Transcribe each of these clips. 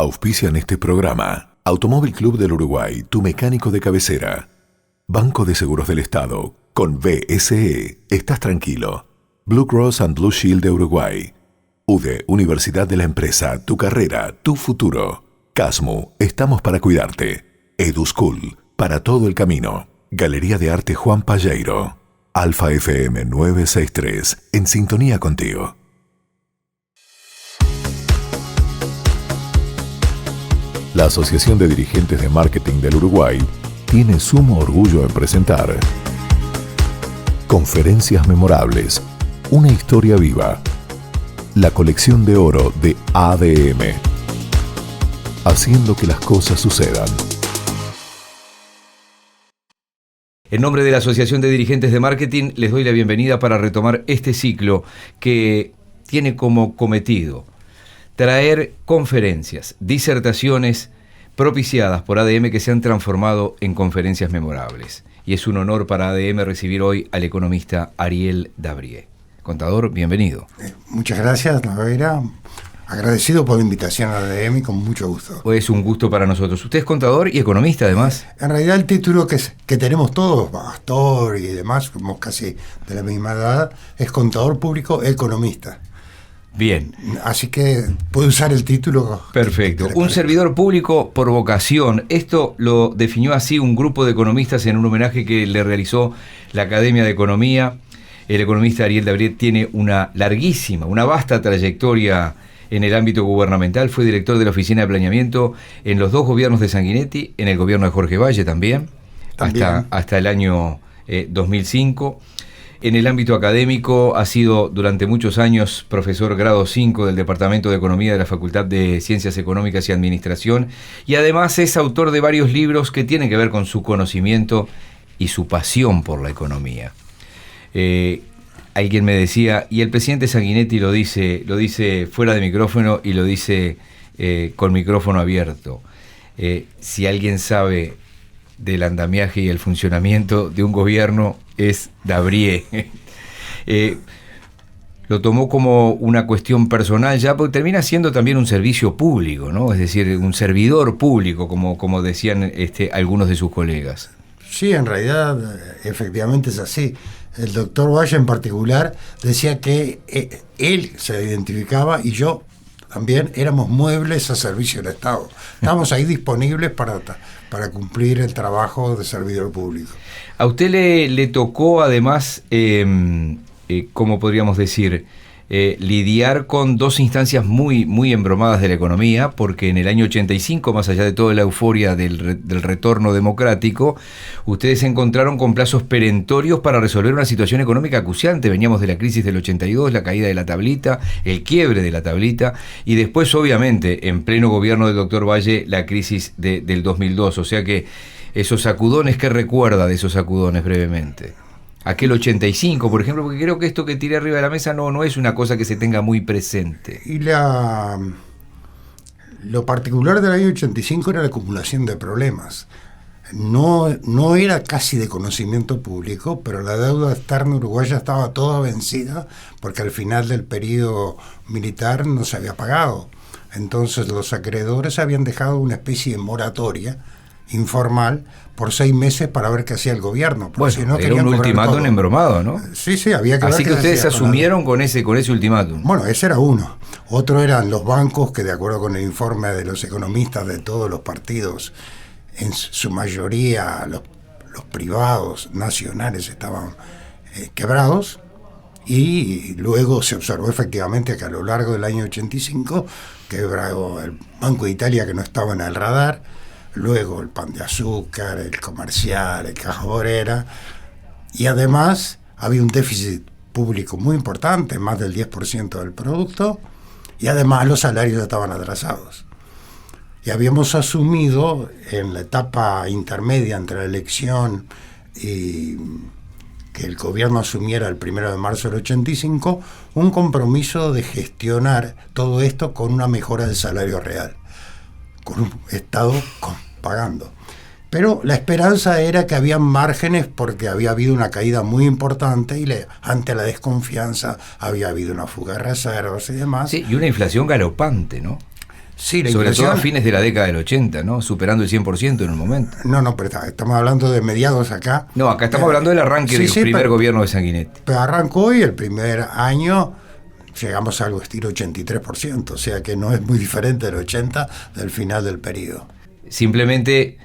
Auspician este programa. Automóvil Club del Uruguay, tu mecánico de cabecera. Banco de Seguros del Estado. Con BSE, estás tranquilo. Blue Cross and Blue Shield de Uruguay. UDE, Universidad de la Empresa, tu carrera, tu futuro. Casmu, estamos para cuidarte. EduSchool, para todo el camino. Galería de Arte Juan Palleiro. Alfa FM 963, en sintonía contigo. La Asociación de Dirigentes de Marketing del Uruguay tiene sumo orgullo en presentar Conferencias Memorables, una historia viva. La colección de oro de ADM. Haciendo que las cosas sucedan. En nombre de la Asociación de Dirigentes de Marketing les doy la bienvenida para retomar este ciclo que tiene como cometido traer conferencias, disertaciones propiciadas por ADM que se han transformado en conferencias memorables. Y es un honor para ADM recibir hoy al economista Ariel Dabrié. Contador, bienvenido. Muchas gracias, Naveira. Agradecido por la invitación a ADM, con mucho gusto. Pues es un gusto para nosotros. Usted es contador y economista, además. En realidad el título que tenemos todos, pastor y demás, somos casi de la misma edad, es contador público economista. Bien. Así que puede usar el título. Perfecto. Un servidor público por vocación. Esto lo definió así un grupo de economistas en un homenaje que le realizó la Academia de Economía. El economista Ariel Dabrié tiene una larguísima, una vasta trayectoria en el ámbito gubernamental. Fue director de la Oficina de Planeamiento en los dos gobiernos de Sanguinetti, en el gobierno de Jorge Valle también. Hasta el año 2005. En el ámbito académico ha sido durante muchos años profesor grado 5 del Departamento de Economía de la Facultad de Ciencias Económicas y Administración, y además es autor de varios libros que tienen que ver con su conocimiento y su pasión por la economía. Alguien me decía, y el presidente Sanguinetti lo dice fuera de micrófono y lo dice con micrófono abierto, si alguien sabe del andamiaje y el funcionamiento de un gobierno es Dabrié. Lo tomó como una cuestión personal ya, porque termina siendo también un servicio público, ¿no? Es decir, un servidor público, como decían algunos de sus colegas. Sí, en realidad, efectivamente es así. El doctor Valle en particular decía que él se identificaba y yo también éramos muebles a servicio del Estado. Estábamos ahí disponibles para cumplir el trabajo de servidor público. A usted le tocó además, ¿cómo podríamos decir? Lidiar con dos instancias muy, muy embromadas de la economía, porque en el año 85, más allá de toda la euforia del retorno democrático, ustedes se encontraron con plazos perentorios para resolver una situación económica acuciante. Veníamos de la crisis del 82, la caída de la tablita, el quiebre de la tablita, y después, obviamente, en pleno gobierno del doctor Valle, la crisis del 2002. O sea que esos sacudones, ¿qué recuerda de esos sacudones brevemente? Aquel 85, por ejemplo, porque creo que esto que tiré arriba de la mesa no es una cosa que se tenga muy presente. Y lo particular del año 85 era la acumulación de problemas. No era casi de conocimiento público, pero la deuda externa uruguaya estaba toda vencida porque al final del periodo militar no se había pagado. Entonces los acreedores habían dejado una especie de moratoria informal por 6 meses para ver qué hacía el gobierno. Bueno, si no, era un ultimátum embromado, ¿no? Sí, había que ver. Así que ustedes asumieron con ese ultimátum. Bueno, ese era uno. Otro eran los bancos, que de acuerdo con el informe de los economistas de todos los partidos, en su mayoría los privados nacionales estaban quebrados, y luego se observó efectivamente que a lo largo del año 85 quebró el Banco de Italia, que no estaba en el radar, luego el Pan de Azúcar, el Comercial, el Caja Obrera, y además había un déficit público muy importante, más del 10% del producto, y además los salarios estaban atrasados. Y habíamos asumido en la etapa intermedia entre la elección y que el gobierno asumiera el 1 de marzo del 85, un compromiso de gestionar todo esto con una mejora del salario real, con un Estado pagando. Pero la esperanza era que había márgenes porque había habido una caída muy importante y ante la desconfianza había habido una fuga de reservas y demás. Sí, y una inflación galopante, ¿no? Sí, la sobre inflación, todo a fines de la década del 80, ¿no? Superando el 100% en un momento. del 80, ¿no? Superando el 100% en un momento. No, pero estamos hablando de mediados acá. No, acá estamos hablando del arranque del primer gobierno de Sanguinetti. Pero arrancó y el primer año llegamos a algo estilo 83%, o sea que no es muy diferente del 80 del final del periodo. Simplemente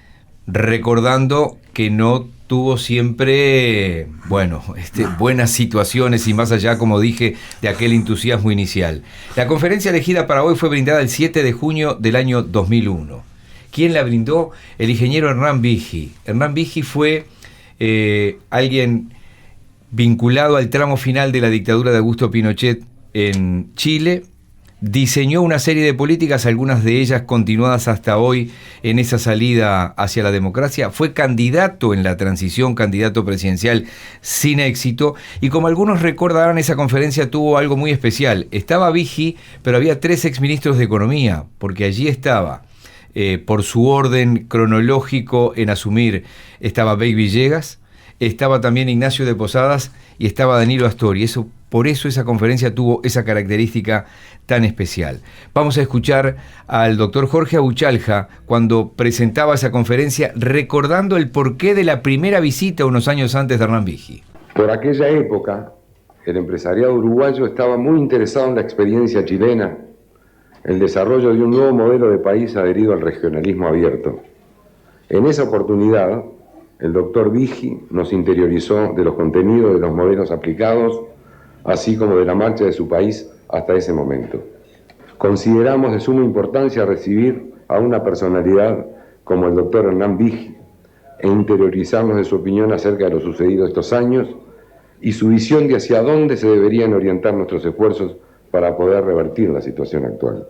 recordando que no tuvo siempre, buenas situaciones y más allá, como dije, de aquel entusiasmo inicial. La conferencia elegida para hoy fue brindada el 7 de junio del año 2001. ¿Quién la brindó? El ingeniero Hernán Viggi. Hernán Viggi fue alguien vinculado al tramo final de la dictadura de Augusto Pinochet en Chile. Diseñó una serie de políticas, algunas de ellas continuadas hasta hoy en esa salida hacia la democracia. Fue candidato en la transición, candidato presidencial sin éxito. Y como algunos recordarán, esa conferencia tuvo algo muy especial. Estaba Viggi, pero había 3 exministros de Economía, porque allí estaba, por su orden cronológico en asumir, estaba Bey Villegas, estaba también Ignacio de Posadas y estaba Danilo Astori. Por eso esa conferencia tuvo esa característica tan especial. Vamos a escuchar al doctor Jorge Abuchalja cuando presentaba esa conferencia, recordando el porqué de la primera visita unos años antes de Hernán Viggi. Por aquella época, el empresariado uruguayo estaba muy interesado en la experiencia chilena, el desarrollo de un nuevo modelo de país adherido al regionalismo abierto. En esa oportunidad, el doctor Viggi nos interiorizó de los contenidos de los modelos aplicados, así como de la marcha de su país hasta ese momento. Consideramos de suma importancia recibir a una personalidad como el doctor Hernán Viggi e interiorizarnos de su opinión acerca de lo sucedido estos años y su visión de hacia dónde se deberían orientar nuestros esfuerzos para poder revertir la situación actual.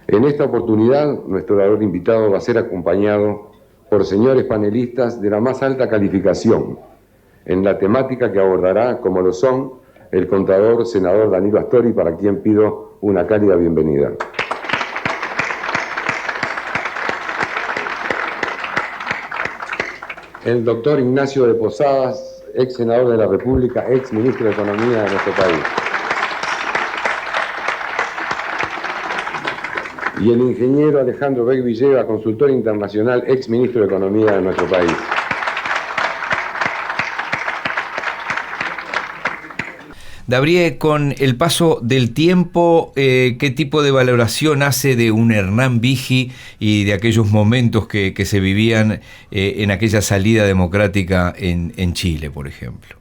En esta oportunidad, nuestro orador invitado va a ser acompañado por señores panelistas de la más alta calificación en la temática que abordará, como lo son el contador senador Danilo Astori, para quien pido una cálida bienvenida. El doctor Ignacio de Posadas, ex senador de la República, ex ministro de Economía de nuestro país. Y el ingeniero Alejandro Bey Villegas, consultor internacional, ex ministro de Economía de nuestro país. Dabrie, con el paso del tiempo, ¿qué tipo de valoración hace de un Hernán Viggi y de aquellos momentos que se vivían en aquella salida democrática en Chile, por ejemplo?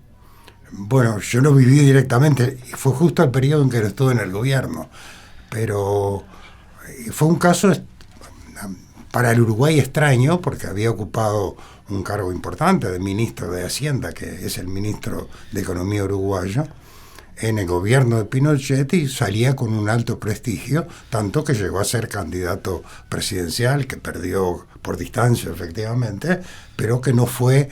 Bueno, yo lo viví directamente, fue justo el periodo en que estuve en el gobierno, pero fue un caso para el Uruguay extraño, porque había ocupado un cargo importante de ministro de Hacienda, que es el ministro de Economía uruguayo, en el gobierno de Pinochet, y salía con un alto prestigio, tanto que llegó a ser candidato presidencial, que perdió por distancia efectivamente, pero que no fue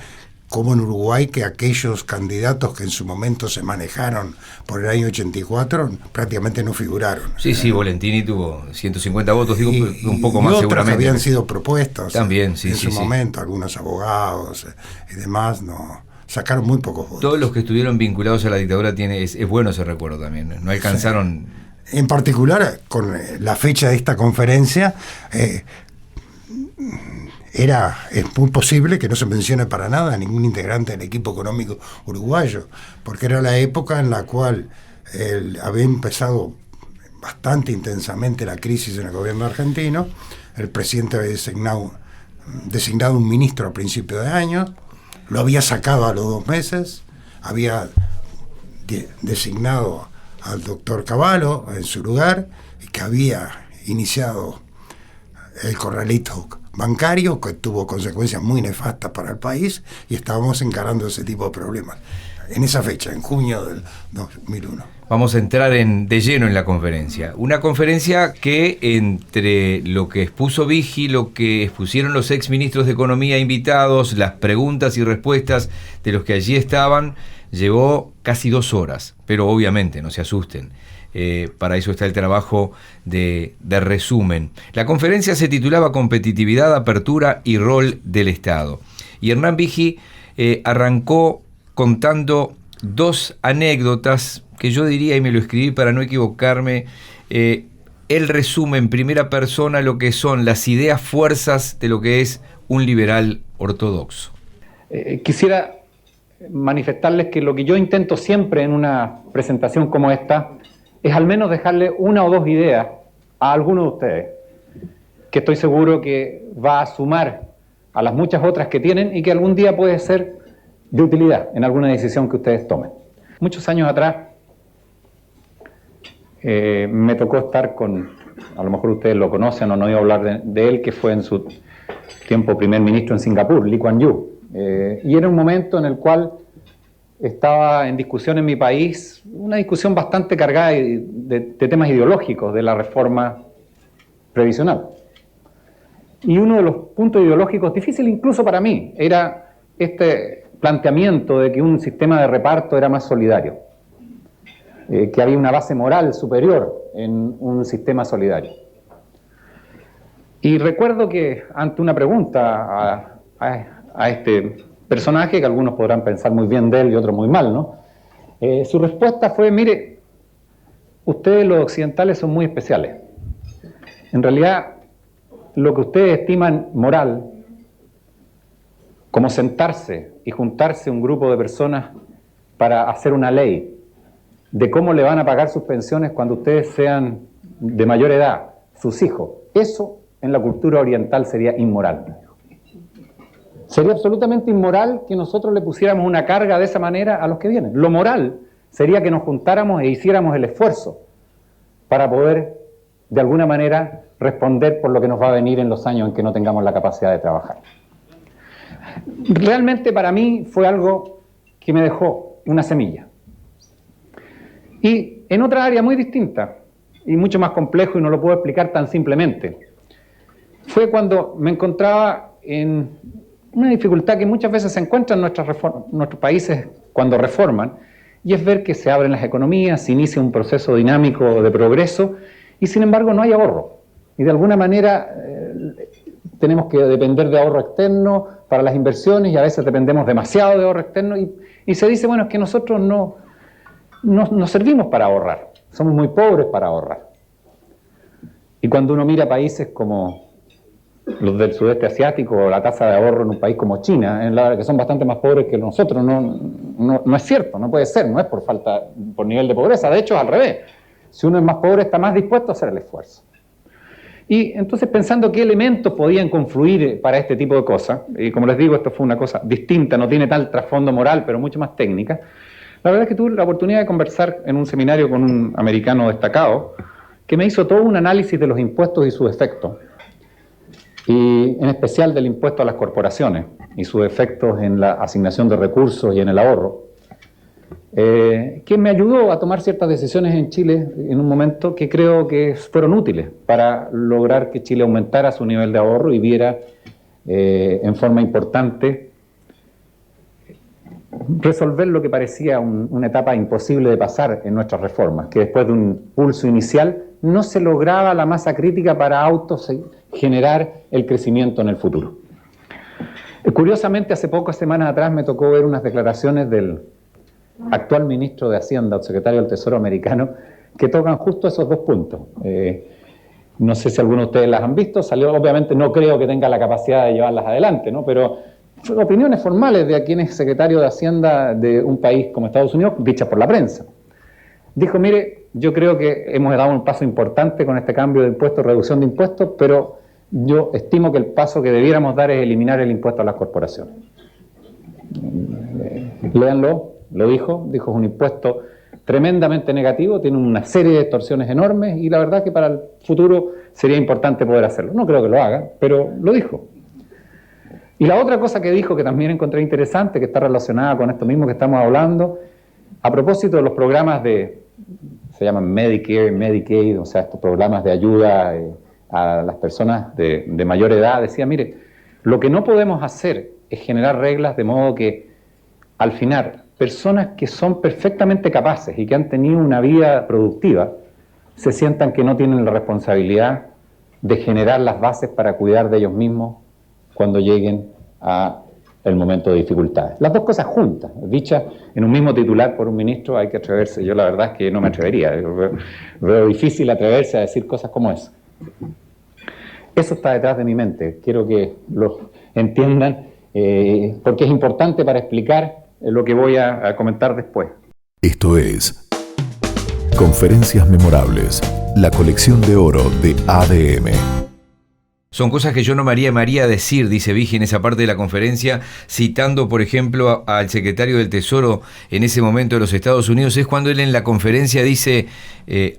como en Uruguay, que aquellos candidatos que en su momento se manejaron por el año 84 prácticamente no figuraron. Sí, Volentini tuvo 150 votos, digo, un poco más otras seguramente. Habían sido propuestas también, en su momento, algunos abogados y demás, no sacaron muy pocos votos. Todos los que estuvieron vinculados a la dictadura es bueno ese recuerdo también, no alcanzaron. Sí. En particular, con la fecha de esta conferencia, es muy posible que no se mencione para nada a ningún integrante del equipo económico uruguayo, porque era la época en la cual había empezado bastante intensamente la crisis en el gobierno argentino. El presidente había designado un ministro a principios de año, lo había sacado a los 2 meses, había designado al doctor Cavallo en su lugar, y que había iniciado el corralito bancario, que tuvo consecuencias muy nefastas para el país, y estábamos encarando ese tipo de problemas en esa fecha, en junio del 2001. Vamos a entrar de lleno en la conferencia. Una conferencia que, entre lo que expuso Viggi, lo que expusieron los exministros de Economía invitados, las preguntas y respuestas de los que allí estaban, llevó casi 2 horas. Pero obviamente, no se asusten. Para eso está el trabajo de resumen. La conferencia se titulaba Competitividad, Apertura y Rol del Estado. Y Hernán Viggi arrancó contando 2 anécdotas que yo diría, y me lo escribí para no equivocarme, él resume en primera persona lo que son las ideas fuerzas de lo que es un liberal ortodoxo. Quisiera manifestarles que lo que yo intento siempre en una presentación como esta es al menos dejarle una o dos ideas a alguno de ustedes, que estoy seguro que va a sumar a las muchas otras que tienen y que algún día puede ser de utilidad en alguna decisión que ustedes tomen. Muchos años atrás me tocó estar con, a lo mejor ustedes lo conocen o no oído hablar de él, que fue en su tiempo primer ministro en Singapur, Lee Kuan Yew. Y era un momento en el cual estaba en discusión en mi país, una discusión bastante cargada de temas ideológicos de la reforma previsional. Y uno de los puntos ideológicos difíciles incluso para mí era este planteamiento de que un sistema de reparto era más solidario, que había una base moral superior en un sistema solidario. Y recuerdo que ante una pregunta a este personaje, que algunos podrán pensar muy bien de él y otros muy mal, ¿no? Su respuesta fue: mire, ustedes los occidentales son muy especiales. En realidad, lo que ustedes estiman moral, como sentarse y juntarse un grupo de personas para hacer una ley de cómo le van a pagar sus pensiones cuando ustedes sean de mayor edad, sus hijos, eso en la cultura oriental sería inmoral. Sería absolutamente inmoral que nosotros le pusiéramos una carga de esa manera a los que vienen. Lo moral sería que nos juntáramos e hiciéramos el esfuerzo para poder, de alguna manera, responder por lo que nos va a venir en los años en que no tengamos la capacidad de trabajar. Realmente para mí fue algo que me dejó una semilla. Y en otra área muy distinta y mucho más complejo, y no lo puedo explicar tan simplemente, fue cuando me encontraba en una dificultad que muchas veces se encuentra en nuestros países cuando reforman, y es ver que se abren las economías, se inicia un proceso dinámico de progreso, y sin embargo no hay ahorro. Y de alguna manera tenemos que depender de ahorro externo para las inversiones, y a veces dependemos demasiado de ahorro externo, y se dice, bueno, es que nosotros no servimos para ahorrar, somos muy pobres para ahorrar. Y cuando uno mira países como los del sudeste asiático, o la tasa de ahorro en un país como China, que son bastante más pobres que nosotros, no es cierto, no puede ser, no es por nivel de pobreza, de hecho es al revés. Si uno es más pobre está más dispuesto a hacer el esfuerzo. Y entonces, pensando qué elementos podían confluir para este tipo de cosas, y como les digo, esto fue una cosa distinta, no tiene tal trasfondo moral, pero mucho más técnica. La verdad es que tuve la oportunidad de conversar en un seminario con un americano destacado que me hizo todo un análisis de los impuestos y sus efectos, y en especial del impuesto a las corporaciones y sus efectos en la asignación de recursos y en el ahorro, que me ayudó a tomar ciertas decisiones en Chile en un momento que creo que fueron útiles para lograr que Chile aumentara su nivel de ahorro y viera en forma importante resolver lo que parecía una etapa imposible de pasar en nuestras reformas, que después de un pulso inicial no se lograba la masa crítica para generar el crecimiento en el futuro. Curiosamente, hace pocas semanas atrás me tocó ver unas declaraciones del actual ministro de Hacienda o secretario del Tesoro americano que tocan justo esos dos puntos. No sé si algunos de ustedes las han visto, obviamente no creo que tenga la capacidad de llevarlas adelante, ¿no? Pero opiniones formales de quien es secretario de Hacienda de un país como Estados Unidos, dichas por la prensa. Dijo, mire, yo creo que hemos dado un paso importante con este cambio de impuestos, reducción de impuestos, pero yo estimo que el paso que debiéramos dar es eliminar el impuesto a las corporaciones. Léanlo, lo dijo es un impuesto tremendamente negativo, tiene una serie de distorsiones enormes, y la verdad que para el futuro sería importante poder hacerlo. No creo que lo haga, pero lo dijo. Y la otra cosa que dijo, que también encontré interesante, que está relacionada con esto mismo que estamos hablando, a propósito de los programas se llaman Medicare, Medicaid, o sea, estos programas de ayuda a las personas de mayor edad, decía, mire, lo que no podemos hacer es generar reglas de modo que, al final, personas que son perfectamente capaces y que han tenido una vida productiva, se sientan que no tienen la responsabilidad de generar las bases para cuidar de ellos mismos cuando lleguen a el momento de dificultades. Las dos cosas juntas, dichas en un mismo titular por un ministro, hay que atreverse. Yo la verdad es que no me atrevería. Veo difícil atreverse a decir cosas como esa. Eso está detrás de mi mente. Quiero que lo entiendan, porque es importante para explicar lo que voy a comentar después. Esto es Conferencias Memorables, la colección de oro de ADM. Son cosas que yo no me haría decir, dice Vighi en esa parte de la conferencia, citando, por ejemplo, al secretario del Tesoro en ese momento de los Estados Unidos. Es cuando él en la conferencia dice,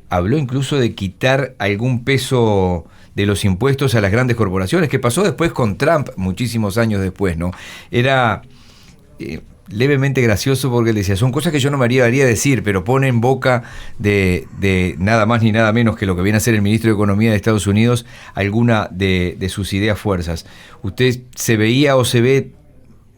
habló incluso de quitar algún peso de los impuestos a las grandes corporaciones, que pasó después con Trump, muchísimos años después, ¿no? Era levemente gracioso porque él decía, son cosas que yo no me haría decir, pero pone en boca de nada más ni nada menos que lo que viene a ser el ministro de Economía de Estados Unidos alguna de sus ideas fuerzas. ¿Usted se veía o se ve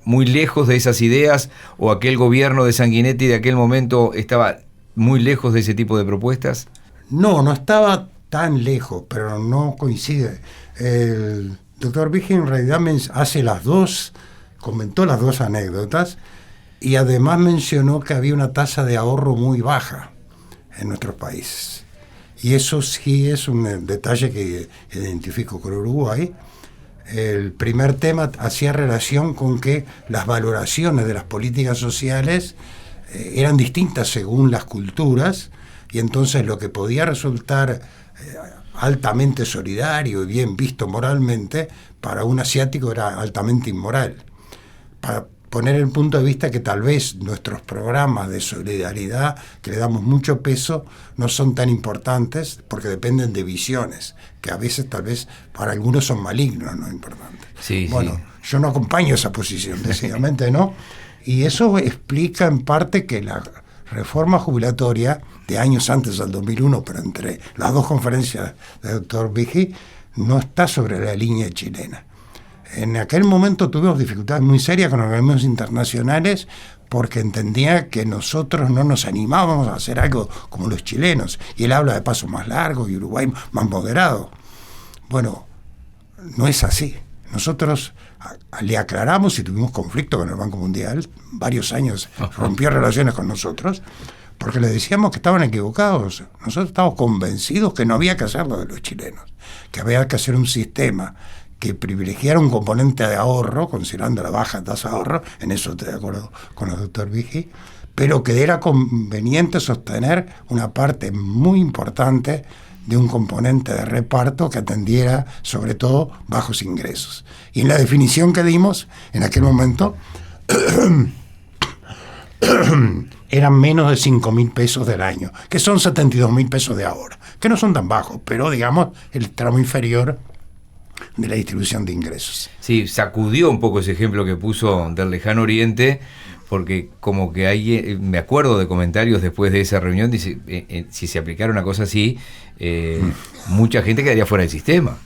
muy lejos de esas ideas, o aquel gobierno de Sanguinetti de aquel momento estaba muy lejos de ese tipo de propuestas? No estaba tan lejos, pero no coincide. El doctor Vighi en realidad comentó las dos anécdotas, y además mencionó que había una tasa de ahorro muy baja en nuestros países. Y eso sí es un detalle que identifico con Uruguay. El primer tema hacía relación con que las valoraciones de las políticas sociales eran distintas según las culturas, y entonces lo que podía resultar altamente solidario y bien visto moralmente, para un asiático era altamente inmoral. Para poner el punto de vista que tal vez nuestros programas de solidaridad, que le damos mucho peso, no son tan importantes porque dependen de visiones, que a veces tal vez para algunos son malignos, no importantes. Sí, bueno, sí. Yo no acompaño esa posición, decididamente no, y eso explica en parte que la reforma jubilatoria de años antes del 2001, pero entre las dos conferencias del doctor Vighi, no está sobre la línea chilena. En aquel momento tuvimos dificultades muy serias con organismos internacionales porque entendía que nosotros no nos animábamos a hacer algo como los chilenos. Y él habla de pasos más largos y Uruguay más moderado. Bueno, no es así. Nosotros le aclaramos y tuvimos conflicto con el Banco Mundial. Varios años rompió relaciones con nosotros porque le decíamos que estaban equivocados. Nosotros estábamos convencidos que no había que hacerlo de los chilenos, que había que hacer un sistema que privilegiara un componente de ahorro, considerando la baja tasa de ahorro, en eso estoy de acuerdo con el doctor Vighi, pero que era conveniente sostener una parte muy importante de un componente de reparto que atendiera sobre todo bajos ingresos. Y en la definición que dimos en aquel momento eran menos de 5.000 pesos del año, que son 72.000 pesos de ahora, que no son tan bajos, pero digamos el tramo inferior de la distribución de ingresos. Sí, sacudió un poco ese ejemplo que puso del lejano oriente, porque como que hay, me acuerdo de comentarios después de esa reunión, dice, si se aplicara una cosa así, mucha gente quedaría fuera del sistema.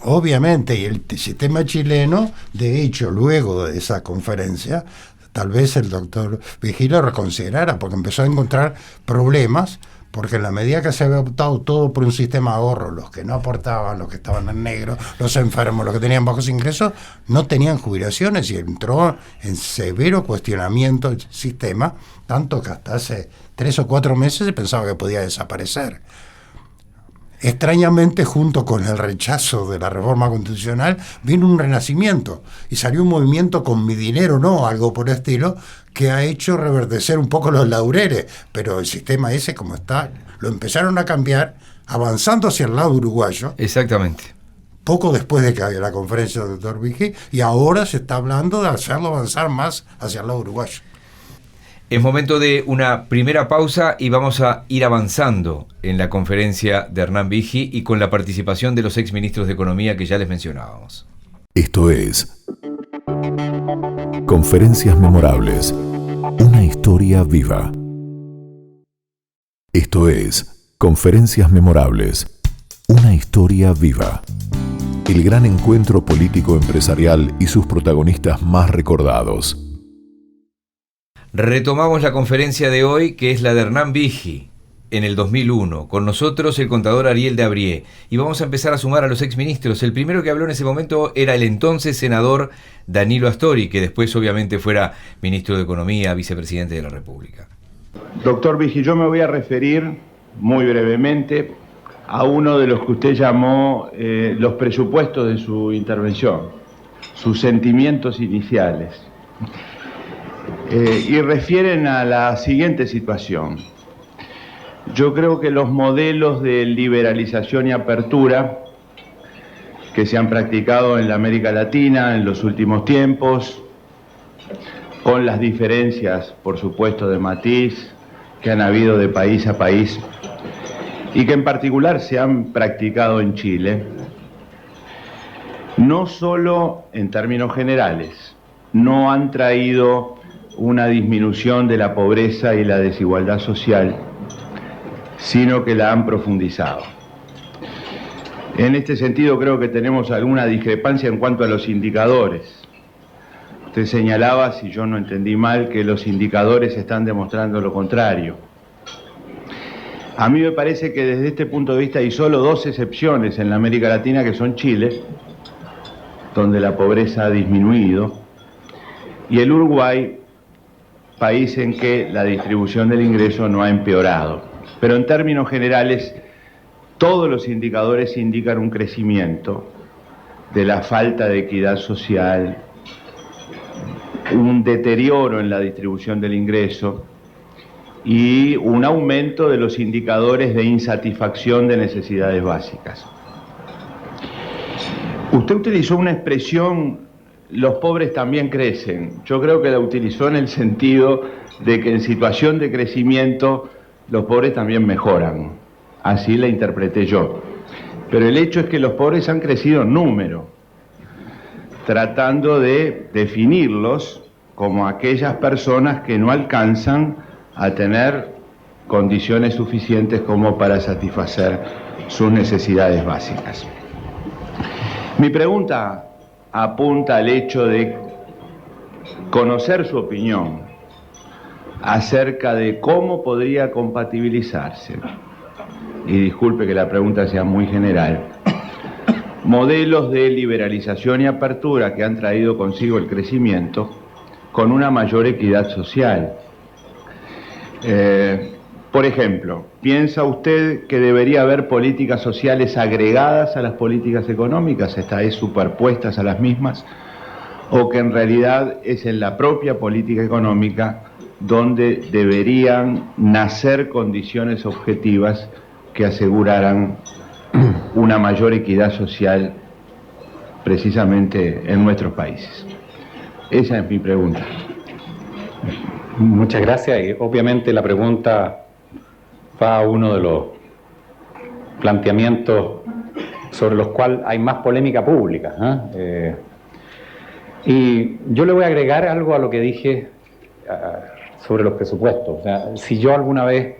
Obviamente, y el sistema chileno, de hecho, luego de esa conferencia, tal vez el doctor Vighi lo reconsiderara, porque empezó a encontrar problemas, porque en la medida que se había optado todo por un sistema de ahorro, los que no aportaban, los que estaban en negro, los enfermos, los que tenían bajos ingresos, no tenían jubilaciones, y entró en severo cuestionamiento el sistema, tanto que hasta hace 3 o 4 meses se pensaba que podía desaparecer. Extrañamente, junto con el rechazo de la reforma constitucional, vino un renacimiento y salió un movimiento con mi dinero, no, algo por el estilo, que ha hecho reverdecer un poco los laureles, pero el sistema ese como está, lo empezaron a cambiar, avanzando hacia el lado uruguayo. Exactamente. Poco después de que haya la conferencia del doctor Vighi, y ahora se está hablando de hacerlo avanzar más hacia el lado uruguayo. Es momento de una primera pausa y vamos a ir avanzando en la conferencia de Hernán Vighi y con la participación de los exministros de Economía que ya les mencionábamos. Esto es Conferencias Memorables, una historia viva. Esto es Conferencias Memorables, una historia viva. El gran encuentro político-empresarial y sus protagonistas más recordados. Retomamos la conferencia de hoy, que es la de Hernán Vighi. en el 2001. Con nosotros el contador Ariel de Abrié. Y vamos a empezar a sumar a los exministros. El primero que habló en ese momento era el entonces senador Danilo Astori, que después obviamente fuera ministro de Economía, vicepresidente de la República. Doctor Vigil, yo me voy a referir muy brevemente a uno de los que usted llamó los presupuestos de su intervención, sus sentimientos iniciales. Y refieren a la siguiente situación. Yo creo que los modelos de liberalización y apertura que se han practicado en la América Latina en los últimos tiempos, con las diferencias, por supuesto, de matiz que han habido de país a país, y que en particular se han practicado en Chile, no solo en términos generales, no han traído una disminución de la pobreza y la desigualdad social, sino que la han profundizado. En este sentido creo que tenemos alguna discrepancia en cuanto a los indicadores. Usted señalaba, si yo no entendí mal, que los indicadores están demostrando lo contrario. A mí me parece que desde este punto de vista hay solo dos excepciones en la América Latina, que son Chile, donde la pobreza ha disminuido, y el Uruguay, país en que la distribución del ingreso no ha empeorado. Pero en términos generales, todos los indicadores indican un crecimiento de la falta de equidad social, un deterioro en la distribución del ingreso y un aumento de los indicadores de insatisfacción de necesidades básicas. Usted utilizó una expresión, los pobres también crecen. Yo creo que la utilizó en el sentido de que en situación de crecimiento los pobres también mejoran. Así la interpreté yo. Pero el hecho es que los pobres han crecido en número, tratando de definirlos como aquellas personas que no alcanzan a tener condiciones suficientes como para satisfacer sus necesidades básicas. Mi pregunta apunta al hecho de conocer su opinión acerca de cómo podría compatibilizarse, y disculpe que la pregunta sea muy general, modelos de liberalización y apertura que han traído consigo el crecimiento con una mayor equidad social. Por ejemplo, ¿piensa usted que debería haber políticas sociales agregadas a las políticas económicas, esta vez superpuestas a las mismas, o que en realidad es en la propia política económica donde deberían nacer condiciones objetivas que aseguraran una mayor equidad social precisamente en nuestros países? Esa es mi pregunta. Muchas gracias, y obviamente la pregunta va a uno de los planteamientos sobre los cuales hay más polémica pública, y yo le voy a agregar algo a lo que dije sobre los presupuestos. O sea, si yo alguna vez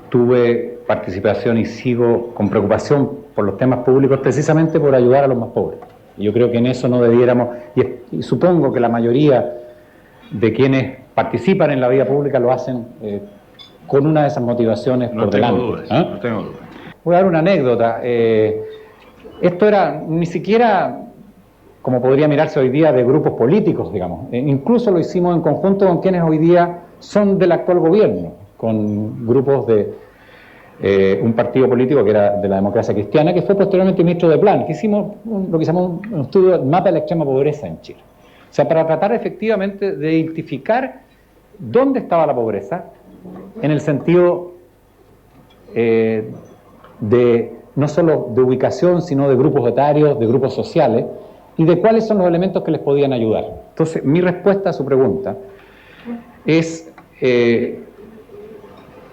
tuve participación y sigo con preocupación por los temas públicos, precisamente por ayudar a los más pobres. Y yo creo que en eso no debiéramos, y supongo que la mayoría de quienes participan en la vida pública lo hacen con una de esas motivaciones por delante. No tengo dudas. Voy a dar una anécdota. Esto era ni siquiera como podría mirarse hoy día de grupos políticos, digamos. Incluso lo hicimos en conjunto con quienes hoy día son del actual gobierno, con grupos de un partido político que era de la Democracia Cristiana, que fue posteriormente ministro de Plan, que hicimos lo que llamamos un estudio del mapa de la extrema pobreza en Chile. O sea, para tratar efectivamente de identificar dónde estaba la pobreza, en el sentido de no solo de ubicación, sino de grupos etarios, de grupos sociales, y de cuáles son los elementos que les podían ayudar. Entonces, mi respuesta a su pregunta es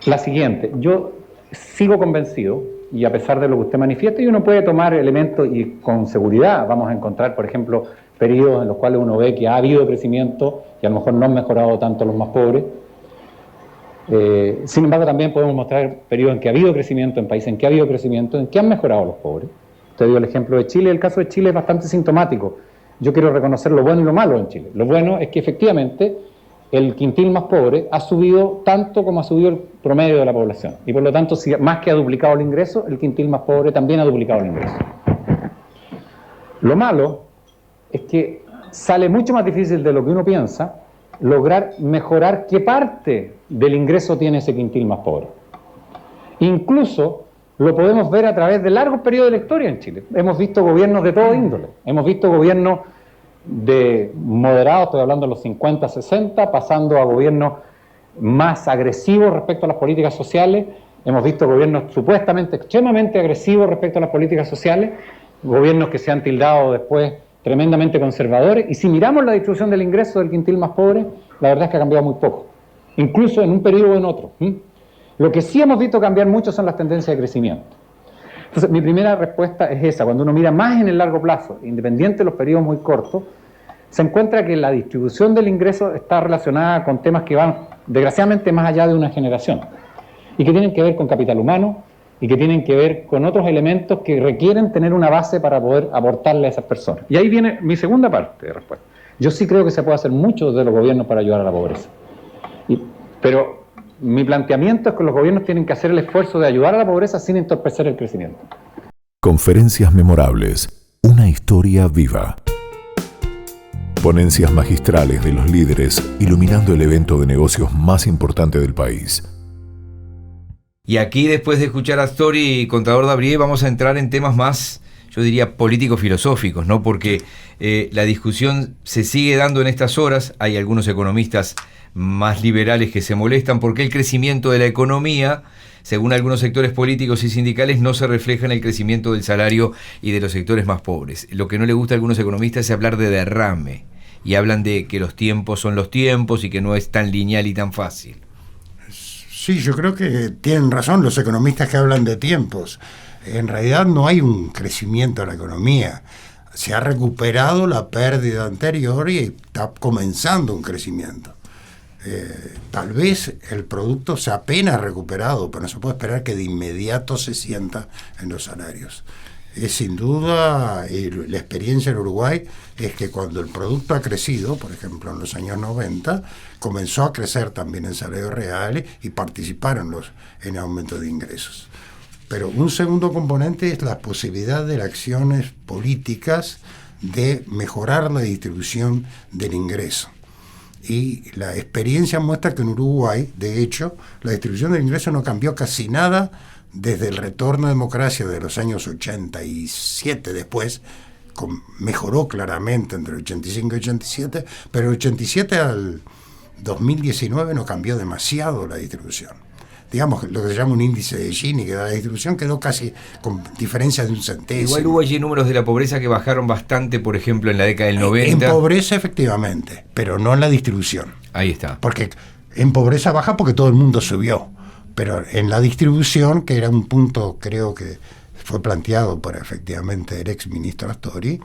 la siguiente. Yo sigo convencido, y a pesar de lo que usted manifiesta, y uno puede tomar elementos y con seguridad vamos a encontrar, por ejemplo, periodos en los cuales uno ve que ha habido crecimiento y a lo mejor no han mejorado tanto los más pobres. Sin embargo, también podemos mostrar periodos en que ha habido crecimiento, en países en que ha habido crecimiento, en que han mejorado los pobres. Usted dio el ejemplo de Chile. El caso de Chile es bastante sintomático. Yo quiero reconocer lo bueno y lo malo en Chile. Lo bueno es que efectivamente el quintil más pobre ha subido tanto como ha subido el promedio de la población. Y por lo tanto, si más que ha duplicado el ingreso, el quintil más pobre también ha duplicado el ingreso. Lo malo es que sale mucho más difícil de lo que uno piensa lograr mejorar qué parte del ingreso tiene ese quintil más pobre. Incluso lo podemos ver a través de largos periodos de la historia en Chile. Hemos visto gobiernos de todo índole. Hemos visto gobiernos de moderados, estoy hablando de los 50, 60, pasando a gobiernos más agresivos respecto a las políticas sociales. Hemos visto gobiernos supuestamente extremadamente agresivos respecto a las políticas sociales, gobiernos que se han tildado después tremendamente conservadores. Y si miramos la distribución del ingreso del quintil más pobre, la verdad es que ha cambiado muy poco, incluso en un periodo o en otro. Lo que sí hemos visto cambiar mucho son las tendencias de crecimiento. Entonces, mi primera respuesta es esa. Cuando uno mira más en el largo plazo, independiente de los periodos muy cortos, se encuentra que la distribución del ingreso está relacionada con temas que van, desgraciadamente, más allá de una generación, y que tienen que ver con capital humano, y que tienen que ver con otros elementos que requieren tener una base para poder aportarle a esas personas. Y ahí viene mi segunda parte de respuesta. Yo sí creo que se puede hacer mucho desde los gobiernos para ayudar a la pobreza. Pero mi planteamiento es que los gobiernos tienen que hacer el esfuerzo de ayudar a la pobreza sin entorpecer el crecimiento. Conferencias memorables. Una historia viva. Ponencias magistrales de los líderes iluminando el evento de negocios más importante del país. Y aquí, después de escuchar a Astori y Contador Dabrié, vamos a entrar en temas más, yo diría, político-filosóficos, ¿no? Porque la discusión se sigue dando en estas horas. Hay algunos economistas más liberales que se molestan porque el crecimiento de la economía, según algunos sectores políticos y sindicales, no se refleja en el crecimiento del salario y de los sectores más pobres. Lo que no le gusta a algunos economistas es hablar de derrame, y hablan de que los tiempos son los tiempos y que no es tan lineal y tan fácil. Sí, yo creo que tienen razón los economistas que hablan de tiempos. En realidad no hay un crecimiento de la economía. Se ha recuperado la pérdida anterior y está comenzando un crecimiento. Tal vez el producto se apenas recuperado, pero no se puede esperar que de inmediato se sienta en los salarios. Es sin duda, y la experiencia en Uruguay es que cuando el producto ha crecido, por ejemplo en los años 90, comenzó a crecer también en salarios reales y participaron en aumento de ingresos. Pero un segundo componente es la posibilidad de las acciones políticas de mejorar la distribución del ingreso. Y la experiencia muestra que en Uruguay, de hecho, la distribución del ingreso no cambió casi nada desde el retorno a democracia de los años 87 después. Mejoró claramente entre el 85 y 87, pero el 87 al 2019 no cambió demasiado la distribución. Digamos, lo que se llama un índice de Gini, que da la distribución, quedó casi con diferencia de un centésimo. Igual hubo allí números de la pobreza que bajaron bastante, por ejemplo, en la década del 90. En pobreza, efectivamente, pero no en la distribución. Ahí está. Porque en pobreza baja porque todo el mundo subió, pero en la distribución, que era un punto, creo que fue planteado por efectivamente el ex ministro Astori,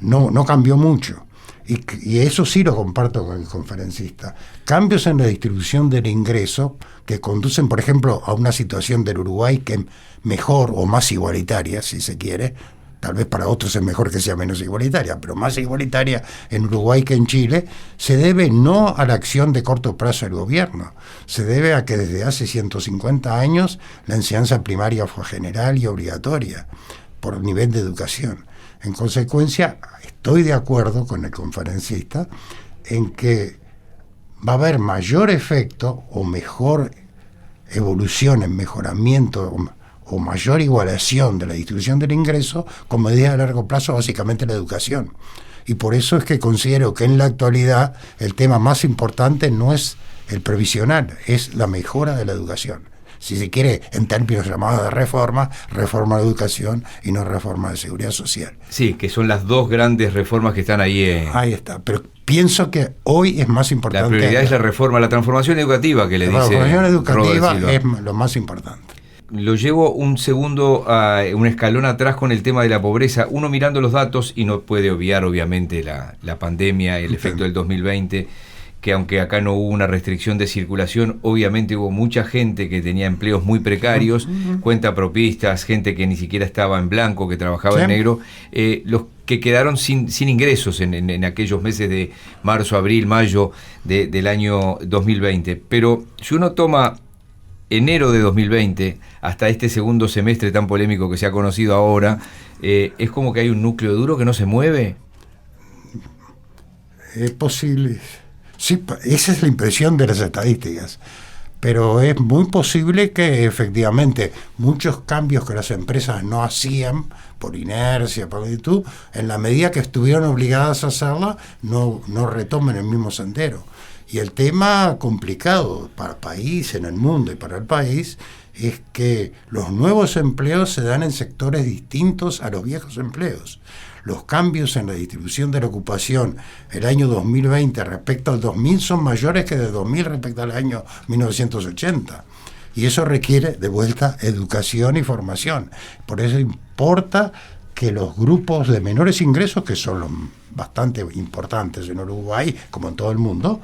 no cambió mucho. Y eso sí lo comparto con el conferencista. Cambios en la distribución del ingreso que conducen, por ejemplo, a una situación del Uruguay que es mejor o más igualitaria, si se quiere. Tal vez para otros es mejor que sea menos igualitaria, pero más igualitaria en Uruguay que en Chile, se debe no a la acción de corto plazo del gobierno, se debe a que desde hace 150 años la enseñanza primaria fue general y obligatoria por nivel de educación. En consecuencia, estoy de acuerdo con el conferencista en que va a haber mayor efecto o mejor evolución en mejoramiento o mayor igualación de la distribución del ingreso con medidas a largo plazo, básicamente la educación. Y por eso es que considero que en la actualidad el tema más importante no es el previsional, es la mejora de la educación. Si se quiere, en términos llamados de reforma de educación y no reforma de seguridad social. Sí, que son las dos grandes reformas que están ahí. Ahí está, pero pienso que hoy es más importante. La prioridad es la reforma, la transformación educativa que le dice. La transformación educativa es lo más importante. Lo llevo un segundo a un escalón atrás con el tema de la pobreza. Uno mirando los datos, y no puede obviar obviamente la pandemia, el efecto del 2020, que aunque acá no hubo una restricción de circulación, obviamente hubo mucha gente que tenía empleos muy precarios, cuentapropistas, gente que ni siquiera estaba en blanco, que trabajaba en negro, los que quedaron sin ingresos en aquellos meses de marzo, abril, mayo del año 2020. Pero si uno toma enero de 2020 hasta este segundo semestre tan polémico que se ha conocido ahora, es como que hay un núcleo duro que no se mueve. Es posible. Sí, esa es la impresión de las estadísticas. Pero es muy posible que efectivamente muchos cambios que las empresas no hacían por inercia, por virtud, en la medida que estuvieron obligadas a hacerla, no retomen el mismo sendero. Y el tema complicado para el país, en el mundo y para el país, es que los nuevos empleos se dan en sectores distintos a los viejos empleos. Los cambios en la distribución de la ocupación el año 2020 respecto al 2000 son mayores que de 2000 respecto al año 1980. Y eso requiere, de vuelta, educación y formación. Por eso importa que los grupos de menores ingresos, que son los bastante importantes en Uruguay, como en todo el mundo,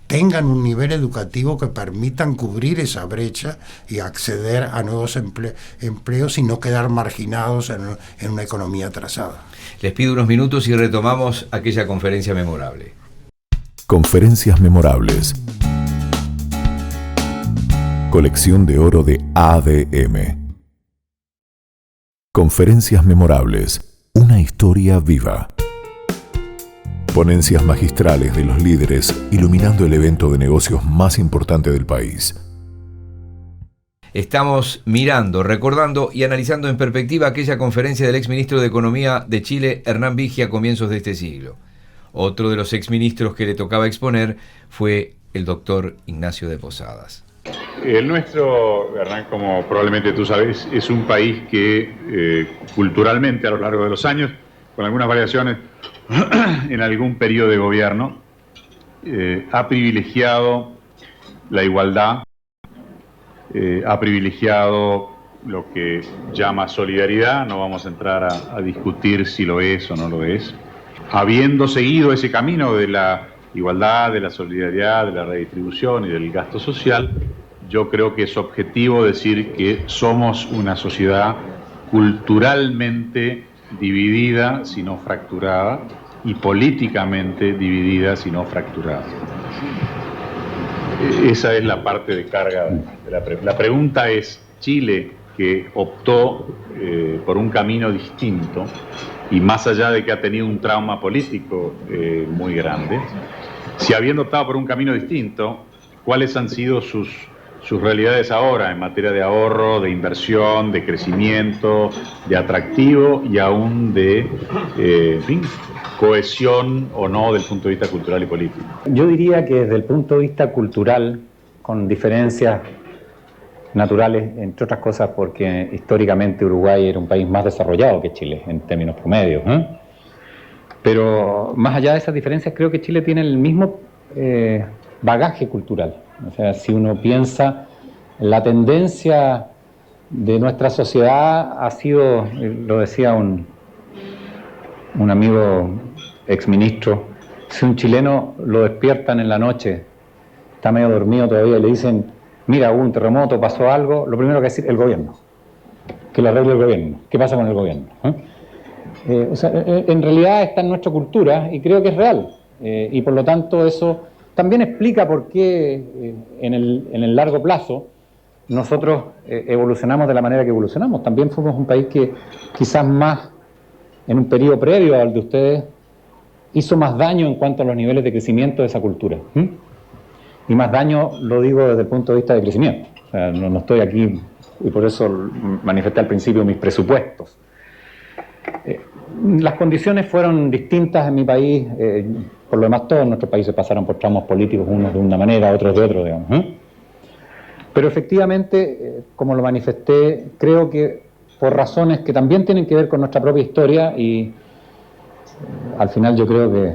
tengan un nivel educativo que permitan cubrir esa brecha y acceder a nuevos empleos y no quedar marginados en una economía atrasada. Les pido unos minutos y retomamos aquella conferencia memorable. Conferencias memorables. Colección de oro de ADM. Conferencias memorables. Una historia viva. Ponencias magistrales de los líderes iluminando el evento de negocios más importante del país. Estamos mirando, recordando y analizando en perspectiva aquella conferencia del exministro de Economía de Chile, Hernán Vigia, a comienzos de este siglo. Otro de los exministros que le tocaba exponer fue el doctor Ignacio de Posadas. El nuestro, Hernán, como probablemente tú sabes, es un país que culturalmente a lo largo de los años, con algunas variaciones en algún periodo de gobierno, ha privilegiado la igualdad, ha privilegiado lo que llama solidaridad. No vamos a entrar a discutir si lo es o no lo es. Habiendo seguido ese camino de la igualdad, de la solidaridad, de la redistribución y del gasto social, yo creo que es objetivo decir que somos una sociedad culturalmente dividida, si no fracturada, y políticamente dividida, si no fracturada. Esa es la parte de carga de la pregunta. La pregunta es, Chile, que optó por un camino distinto, y más allá de que ha tenido un trauma político muy grande, si habiendo optado por un camino distinto, ¿cuáles han sido sus realidades ahora en materia de ahorro, de inversión, de crecimiento, de atractivo y aún de cohesión o no del punto de vista cultural y político? Yo diría que desde el punto de vista cultural, con diferencias naturales, entre otras cosas porque históricamente Uruguay era un país más desarrollado que Chile en términos promedios, pero más allá de esas diferencias creo que Chile tiene el mismo bagaje cultural. O sea, si uno piensa, la tendencia de nuestra sociedad ha sido, lo decía un amigo exministro, si un chileno lo despiertan en la noche, está medio dormido todavía y le dicen, mira, hubo un terremoto, pasó algo, lo primero que decir, el gobierno, que lo arregle el gobierno, ¿qué pasa con el gobierno? O sea, en realidad está en nuestra cultura y creo que es real, y por lo tanto eso también explica por qué en el largo plazo nosotros evolucionamos de la manera que evolucionamos. También fuimos un país que quizás más en un periodo previo al de ustedes hizo más daño en cuanto a los niveles de crecimiento de esa cultura. Y más daño lo digo desde el punto de vista de crecimiento. O sea, no estoy aquí, y por eso manifesté al principio mis presupuestos. Las condiciones fueron distintas en mi país. Por lo demás, todos nuestros países pasaron por tramos políticos, unos de una manera, otros de otra, digamos. Pero efectivamente, como lo manifesté, creo que por razones que también tienen que ver con nuestra propia historia, y al final yo creo que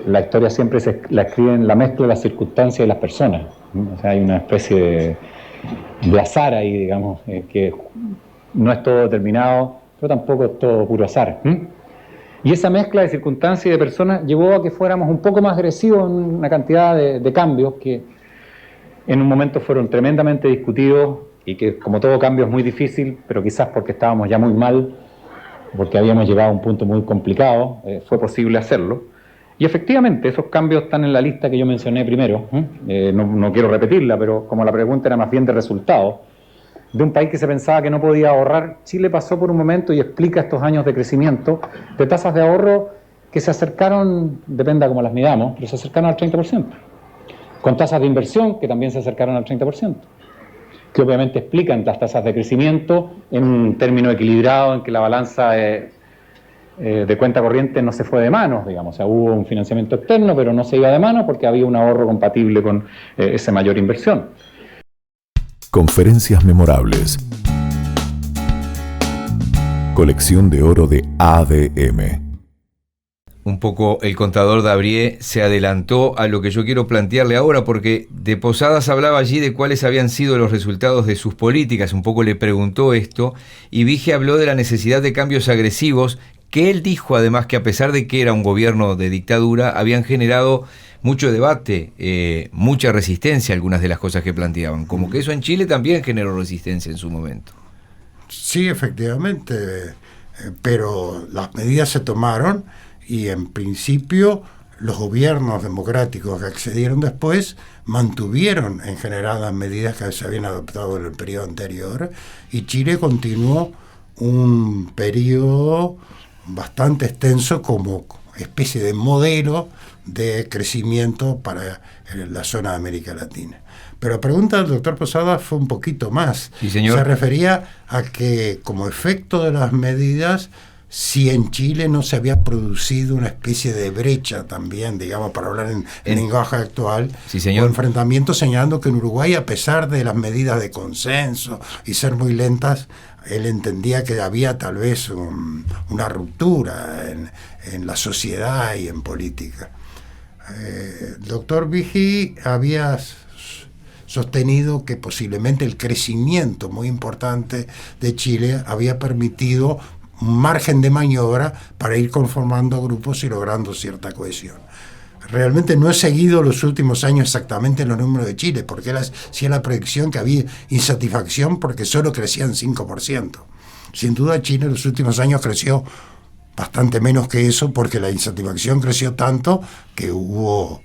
la historia siempre la escriben la mezcla de las circunstancias y las personas. O sea, hay una especie de azar ahí, digamos, que no es todo determinado, pero tampoco es todo puro azar. Y esa mezcla de circunstancias y de personas llevó a que fuéramos un poco más agresivos en una cantidad de cambios que en un momento fueron tremendamente discutidos y que, como todo cambio, es muy difícil, pero quizás porque estábamos ya muy mal, porque habíamos llegado a un punto muy complicado, fue posible hacerlo. Y efectivamente, esos cambios están en la lista que yo mencioné primero. No quiero repetirla, pero como la pregunta era más bien de resultados, de un país que se pensaba que no podía ahorrar, Chile pasó por un momento y explica estos años de crecimiento de tasas de ahorro que se acercaron, dependa cómo las midamos, pero se acercaron al 30%, con tasas de inversión que también se acercaron al 30%, que obviamente explican las tasas de crecimiento en un término equilibrado en que la balanza de cuenta corriente no se fue de manos, digamos. O sea, hubo un financiamiento externo, pero no se iba de manos porque había un ahorro compatible con esa mayor inversión. Conferencias memorables. Colección de oro de ADM. Un poco el contador Dabrié se adelantó a lo que yo quiero plantearle ahora, porque de Posadas hablaba allí de cuáles habían sido los resultados de sus políticas, un poco le preguntó esto, y Vige habló de la necesidad de cambios agresivos, que él dijo además que a pesar de que era un gobierno de dictadura, habían generado mucho debate, mucha resistencia a algunas de las cosas que planteaban, como que eso en Chile también generó resistencia en su momento. Sí, efectivamente, pero las medidas se tomaron y en principio los gobiernos democráticos que accedieron después mantuvieron en general las medidas que se habían adoptado en el periodo anterior, y Chile continuó un periodo bastante extenso como especie de modelo de crecimiento para la zona de América Latina. Pero la pregunta del doctor Posada fue un poquito más. Sí, señor. Se refería a que como efecto de las medidas, si en Chile no se había producido una especie de brecha también, digamos, para hablar en lenguaje actual, sí, señor, o enfrentamiento, señalando que en Uruguay, a pesar de las medidas de consenso y ser muy lentas, él entendía que había tal vez una ruptura en la sociedad y en política. El doctor Vigi había sostenido que posiblemente el crecimiento muy importante de Chile había permitido un margen de maniobra para ir conformando grupos y logrando cierta cohesión. Realmente no he seguido los últimos años exactamente los números de Chile, porque él hacía la predicción que había insatisfacción porque solo crecían 5%. Sin duda Chile en los últimos años creció bastante menos que eso, porque la insatisfacción creció tanto que hubo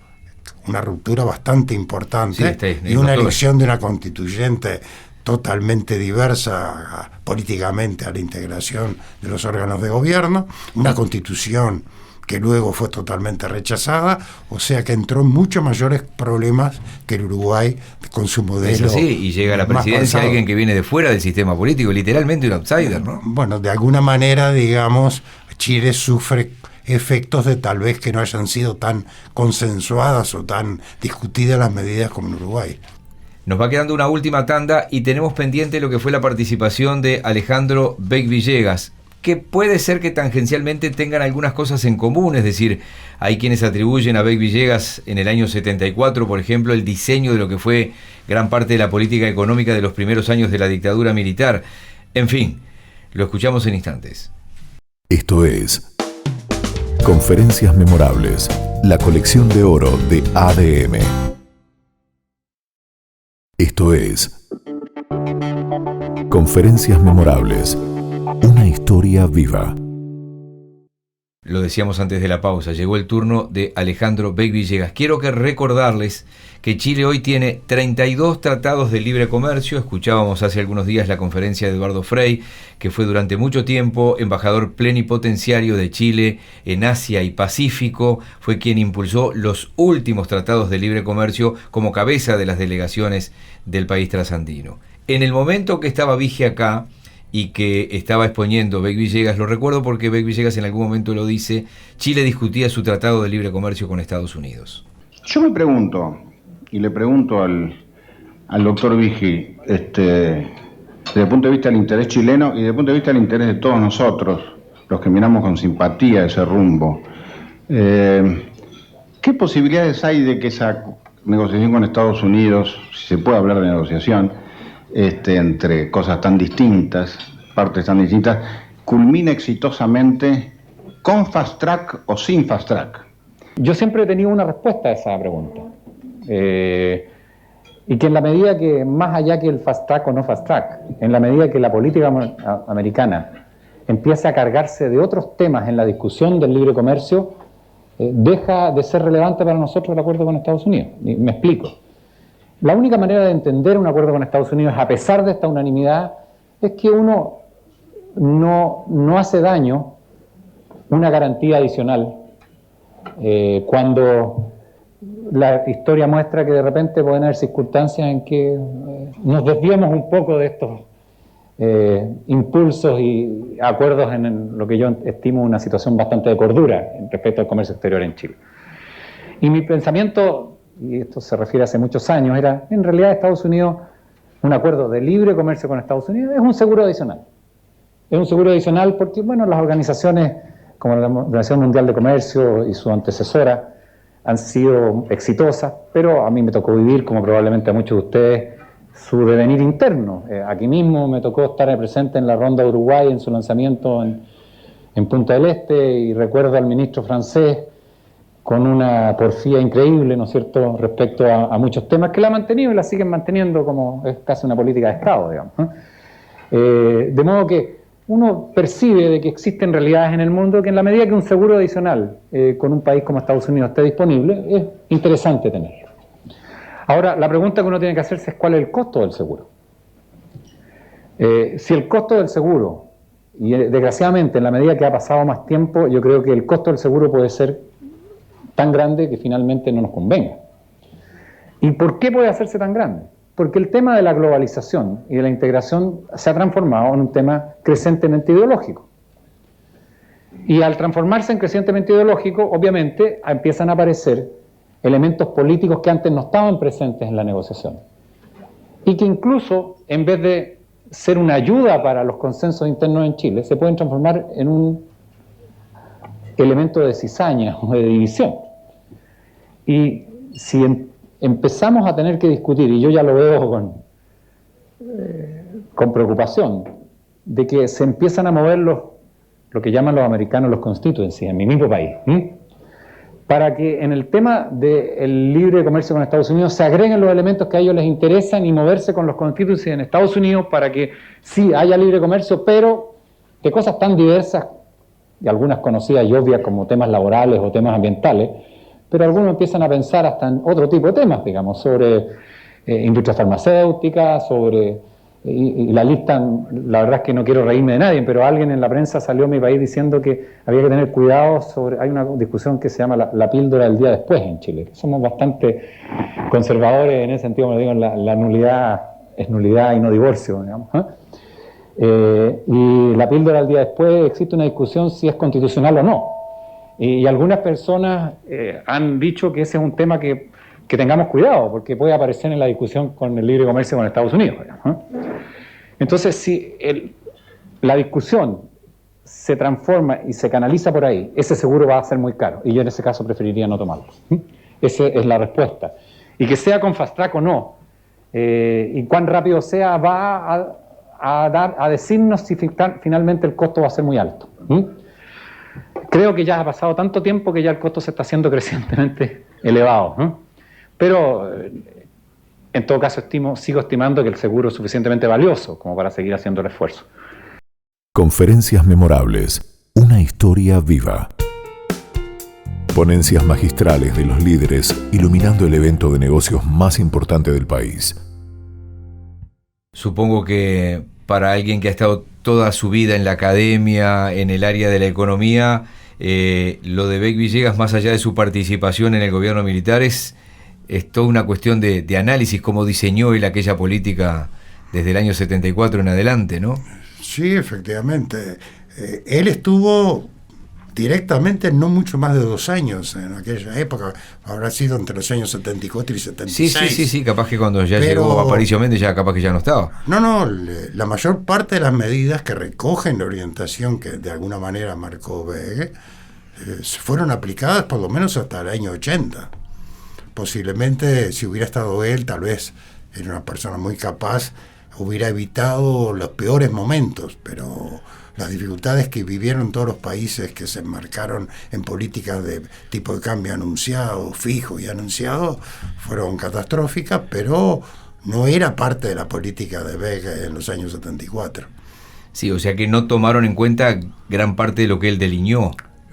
una ruptura bastante importante, y una elección de una constituyente totalmente diversa políticamente a la integración de los órganos de gobierno, una constitución que luego fue totalmente rechazada, o sea que entró en muchos mayores problemas que el Uruguay con su modelo. Es así, y llega a la presidencia alguien que viene de fuera del sistema político, literalmente un outsider, ¿no? Bueno, de alguna manera, digamos, Chile sufre efectos de tal vez que no hayan sido tan consensuadas o tan discutidas las medidas como en Uruguay. Nos va quedando una última tanda y tenemos pendiente lo que fue la participación de Alejandro Beck Villegas, que puede ser que tangencialmente tengan algunas cosas en común, es decir, hay quienes atribuyen a Beck Villegas en el año 74, por ejemplo, el diseño de lo que fue gran parte de la política económica de los primeros años de la dictadura militar. En fin, lo escuchamos en instantes. Esto es Conferencias Memorables, la colección de oro de ADM. Esto es Conferencias Memorables, una historia viva. Lo decíamos antes de la pausa, llegó el turno de Alejandro Beck Villegas. Quiero recordarles que Chile hoy tiene 32 tratados de libre comercio. Escuchábamos hace algunos días la conferencia de Eduardo Frei, que fue durante mucho tiempo embajador plenipotenciario de Chile en Asia y Pacífico. Fue quien impulsó los últimos tratados de libre comercio como cabeza de las delegaciones del país trasandino. En el momento que estaba Vige acá y que estaba exponiendo Beck Villegas, lo recuerdo porque Beck Villegas en algún momento lo dice, Chile discutía su tratado de libre comercio con Estados Unidos. Yo me pregunto, y le pregunto al doctor Vigi, desde el punto de vista del interés chileno y desde el punto de vista del interés de todos nosotros, los que miramos con simpatía ese rumbo, ¿qué posibilidades hay de que esa negociación con Estados Unidos, si se puede hablar de negociación, entre cosas tan distintas, partes tan distintas, culmine exitosamente ¿con fast track o sin fast track? Yo siempre he tenido una respuesta a esa pregunta. Y que en la medida que, más allá que el fast track o no fast track, en la medida que la política americana empieza a cargarse de otros temas en la discusión del libre comercio, deja de ser relevante para nosotros el acuerdo con Estados Unidos. Y me explico. La única manera de entender un acuerdo con Estados Unidos, a pesar de esta unanimidad, es que uno no hace daño una garantía adicional cuando la historia muestra que de repente pueden haber circunstancias en que nos desviemos un poco de estos impulsos y acuerdos en lo que yo estimo una situación bastante de cordura respecto al comercio exterior en Chile. Y mi pensamiento, y esto se refiere a hace muchos años, era, en realidad Estados Unidos, un acuerdo de libre comercio con Estados Unidos es un seguro adicional. Es un seguro adicional porque, bueno, las organizaciones como la Organización Mundial de Comercio y su antecesora han sido exitosas, pero a mí me tocó vivir, como probablemente a muchos de ustedes, su devenir interno. Aquí mismo me tocó estar presente en la Ronda de Uruguay, en su lanzamiento en Punta del Este, y recuerdo al ministro francés con una porfía increíble, ¿no es cierto?, respecto a muchos temas que la han mantenido y la siguen manteniendo como es casi una política de Estado, digamos. De modo que uno percibe de que existen realidades en el mundo que en la medida que un seguro adicional con un país como Estados Unidos esté disponible, es interesante tenerlo. Ahora, la pregunta que uno tiene que hacerse es cuál es el costo del seguro. Si el costo del seguro, y desgraciadamente en la medida que ha pasado más tiempo, yo creo que el costo del seguro puede ser tan grande que finalmente no nos convenga. ¿Y por qué puede hacerse tan grande? Porque el tema de la globalización y de la integración se ha transformado en un tema crecientemente ideológico. Y al transformarse en crecientemente ideológico, obviamente empiezan a aparecer elementos políticos que antes no estaban presentes en la negociación. Y que incluso, en vez de ser una ayuda para los consensos internos en Chile, se pueden transformar en un elemento de cizaña o de división. Y si empezamos a tener que discutir, y yo ya lo veo con preocupación, de que se empiezan a mover lo que llaman los americanos los constituencies en mi mismo país, para que en el tema del libre comercio con Estados Unidos se agreguen los elementos que a ellos les interesan y moverse con los constituencies en Estados Unidos para que sí haya libre comercio, pero de cosas tan diversas y algunas conocidas y obvias como temas laborales o temas ambientales, pero algunos empiezan a pensar hasta en otro tipo de temas, digamos, sobre industria farmacéutica, sobre... Y la lista, la verdad es que no quiero reírme de nadie, pero alguien en la prensa salió a mi país diciendo que había que tener cuidado sobre... Hay una discusión que se llama la píldora del día después en Chile, que somos bastante conservadores en ese sentido, me digo, la nulidad es nulidad y no divorcio, digamos, y la píldora del día después, existe una discusión si es constitucional o no. Y algunas personas han dicho que ese es un tema que tengamos cuidado, porque puede aparecer en la discusión con el libre comercio con Estados Unidos. Entonces, si la discusión se transforma y se canaliza por ahí, ese seguro va a ser muy caro, y yo en ese caso preferiría no tomarlo. Esa es la respuesta. Y que sea con fast track o no, y cuán rápido sea, va a decirnos si finalmente el costo va a ser muy alto. Creo que ya ha pasado tanto tiempo que ya el costo se está haciendo crecientemente elevado. Pero en todo caso sigo estimando que el seguro es suficientemente valioso como para seguir haciendo el esfuerzo. Conferencias memorables, una historia viva. Ponencias magistrales de los líderes iluminando el evento de negocios más importante del país. Supongo que para alguien que ha estado toda su vida en la academia, en el área de la economía, lo de Beck Villegas, más allá de su participación en el gobierno militar, es toda una cuestión de análisis, cómo diseñó él aquella política desde el año 74 en adelante, ¿no? Sí, efectivamente. Él estuvo directamente no mucho más de 2 años en aquella época, habrá sido entre los años 74 y 76. Sí, capaz que cuando ya llegó Aparicio Méndez ya capaz que ya no estaba. No, la mayor parte de las medidas que recogen la orientación que de alguna manera marcó Beck fueron aplicadas por lo menos hasta el año 80. Posiblemente si hubiera estado él, tal vez era una persona muy capaz hubiera evitado los peores momentos, pero las dificultades que vivieron todos los países que se enmarcaron en políticas de tipo de cambio anunciado, fijo y anunciado, fueron catastróficas, pero no era parte de la política de Beck en los años 74. Sí, o sea que no tomaron en cuenta gran parte de lo que él delineó.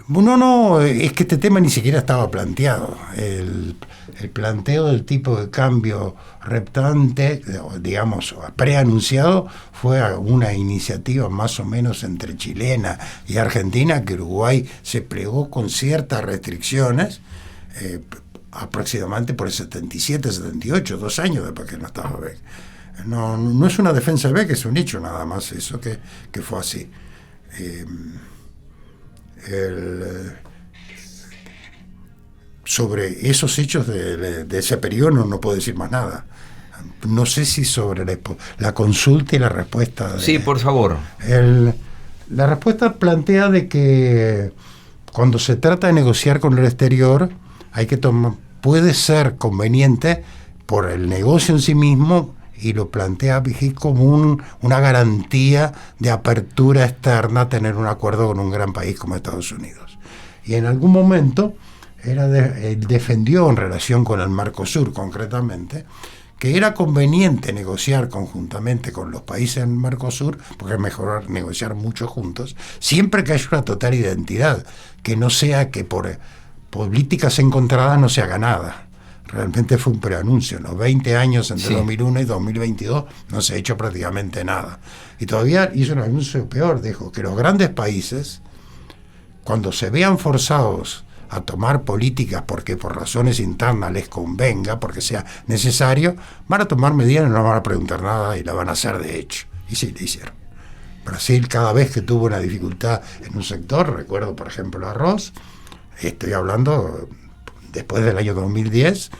No, es que este tema ni siquiera estaba planteado. El planteo del tipo de cambio reptante, digamos, preanunciado, fue una iniciativa más o menos entre chilena y argentina, que Uruguay se plegó con ciertas restricciones, aproximadamente por el 77, 78, 2 años después que no estaba Beck. No es una defensa de Beck, es un hecho nada más eso, que fue así. Sobre esos hechos de ese periodo no puedo decir más nada. No sé si sobre la consulta y la respuesta. Sí, por favor. La respuesta plantea de que cuando se trata de negociar con el exterior, puede ser conveniente por el negocio en sí mismo, y lo plantea como una garantía de apertura externa tener un acuerdo con un gran país como Estados Unidos. Y en algún momento él defendió, en relación con el Mercosur concretamente, que era conveniente negociar conjuntamente con los países del Mercosur, porque es mejor negociar mucho juntos, siempre que haya una total identidad, que no sea que por políticas encontradas no se haga nada. Realmente fue un preanuncio, ¿no? 20 años entre 2001 y 2022 no se ha hecho prácticamente nada. Y todavía hizo un anuncio peor, dijo que los grandes países, cuando se vean forzados a tomar políticas porque por razones internas les convenga, porque sea necesario, van a tomar medidas y no van a preguntar nada y la van a hacer de hecho. Y sí, le hicieron. Brasil, cada vez que tuvo una dificultad en un sector, recuerdo por ejemplo el arroz, estoy hablando después del año 2010,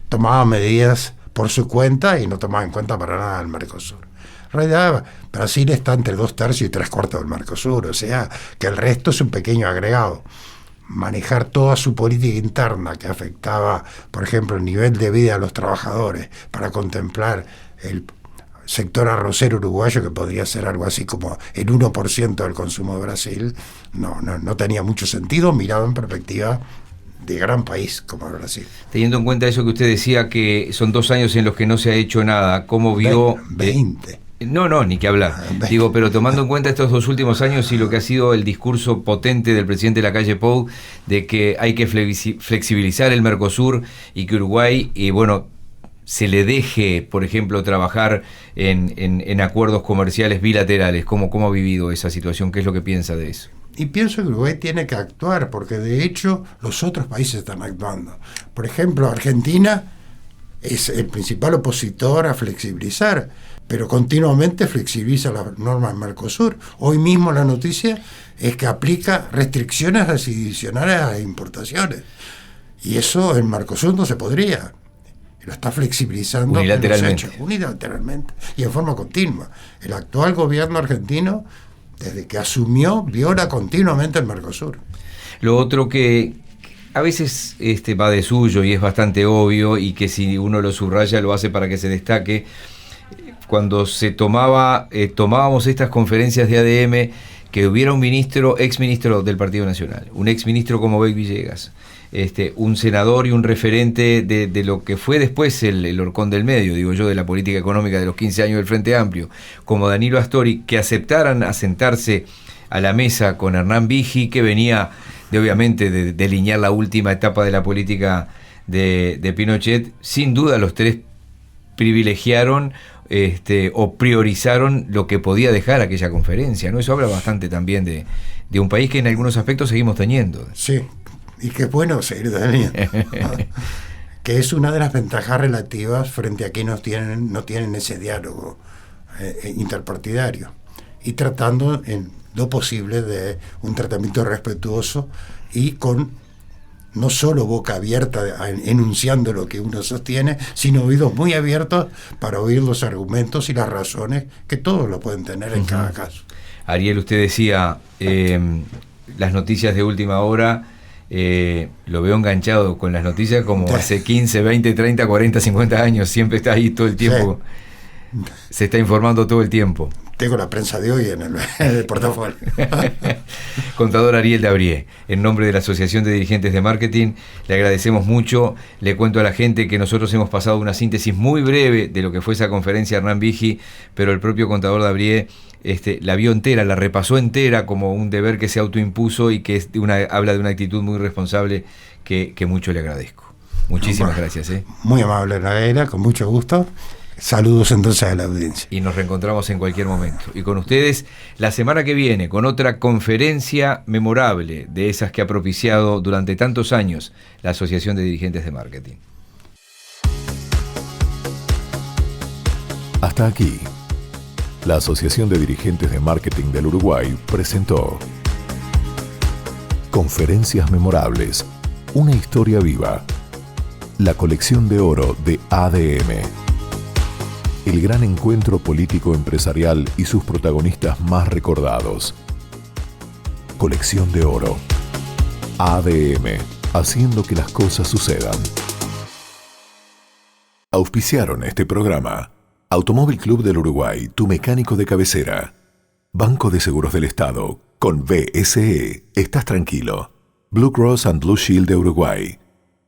tomaba medidas por su cuenta y no tomaba en cuenta para nada el Mercosur. En realidad, Brasil está entre 2/3 y 3/4 del Mercosur, o sea que el resto es un pequeño agregado. Manejar toda su política interna que afectaba, por ejemplo, el nivel de vida de los trabajadores, para contemplar el sector arrocero uruguayo, que podría ser algo así como el 1% del consumo de Brasil, no tenía mucho sentido mirado en perspectiva de gran país como Brasil. Teniendo en cuenta eso que usted decía, que son 2 años en los que no se ha hecho nada, ¿cómo vio? 20. No, ni que hablar. Digo, pero tomando en cuenta estos 2 últimos años y lo que ha sido el discurso potente del presidente Lacalle Pou de que hay que flexibilizar el Mercosur y que Uruguay, se le deje, por ejemplo, trabajar en acuerdos comerciales bilaterales. ¿Cómo ha vivido esa situación? ¿Qué es lo que piensa de eso? Y pienso que Uruguay tiene que actuar, porque de hecho los otros países están actuando. Por ejemplo, Argentina es el principal opositor a flexibilizar, pero continuamente flexibiliza las normas del Mercosur. Hoy mismo la noticia es que aplica restricciones adicionales a las importaciones. Y eso en Mercosur no se podría. Lo está flexibilizando unilateralmente y en forma continua. El actual gobierno argentino, desde que asumió, viola continuamente el Mercosur. Lo otro que a veces va de suyo y es bastante obvio, y que si uno lo subraya lo hace para que se destaque, cuando se tomábamos estas conferencias de ADM, que hubiera un exministro del Partido Nacional, un exministro como Beck Villegas, un senador y un referente de lo que fue después el horcón del medio, digo yo, de la política económica de los 15 años del Frente Amplio, como Danilo Astori, que aceptaran a sentarse a la mesa con Hernán Vigi, que venía obviamente de delinear la última etapa de la política de Pinochet. Sin duda los tres privilegiaron o priorizaron lo que podía dejar aquella conferencia, ¿no? Eso habla bastante también de un país que en algunos aspectos seguimos teniendo. Sí, y que es bueno seguir teniendo. Que es una de las ventajas relativas frente a quienes no tienen ese diálogo interpartidario, y tratando en lo posible de un tratamiento respetuoso y con no solo boca abierta enunciando lo que uno sostiene, sino oídos muy abiertos para oír los argumentos y las razones que todos lo pueden tener en cada caso. Ariel, usted decía las noticias de última hora. Lo veo enganchado con las noticias como hace 15, 20, 30, 40, 50 años, siempre está ahí todo el tiempo. Se está informando todo el tiempo. Tengo la prensa de hoy en el portafolio. Contador Ariel Dabrié, en nombre de la Asociación de Dirigentes de Marketing, le agradecemos mucho. Le cuento a la gente que nosotros hemos pasado una síntesis muy breve de lo que fue esa conferencia Hernán Vigi, pero el propio contador Dabrié la vio entera, la repasó entera como un deber que se autoimpuso y que habla de una actitud muy responsable que mucho le agradezco. Muchísimas gracias. Muy amable, Nogueira, con mucho gusto. Saludos entonces a la audiencia. Y nos reencontramos en cualquier momento. Y con ustedes la semana que viene con otra conferencia memorable de esas que ha propiciado durante tantos años la Asociación de Dirigentes de Marketing. Hasta aquí. La Asociación de Dirigentes de Marketing del Uruguay presentó Conferencias Memorables. Una historia viva. La colección de oro de ADM. El gran encuentro político-empresarial y sus protagonistas más recordados. Colección de oro. ADM, haciendo que las cosas sucedan. Auspiciaron este programa. Automóvil Club del Uruguay, tu mecánico de cabecera. Banco de Seguros del Estado, con BSE, estás tranquilo. Blue Cross and Blue Shield de Uruguay.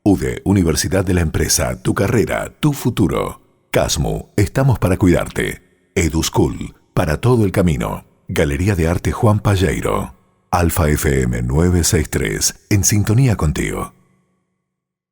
UDE, Universidad de la Empresa, tu carrera, tu futuro. Casmu, estamos para cuidarte. EduSchool, para todo el camino. Galería de Arte Juan Palleiro. Alfa FM 963, en sintonía contigo.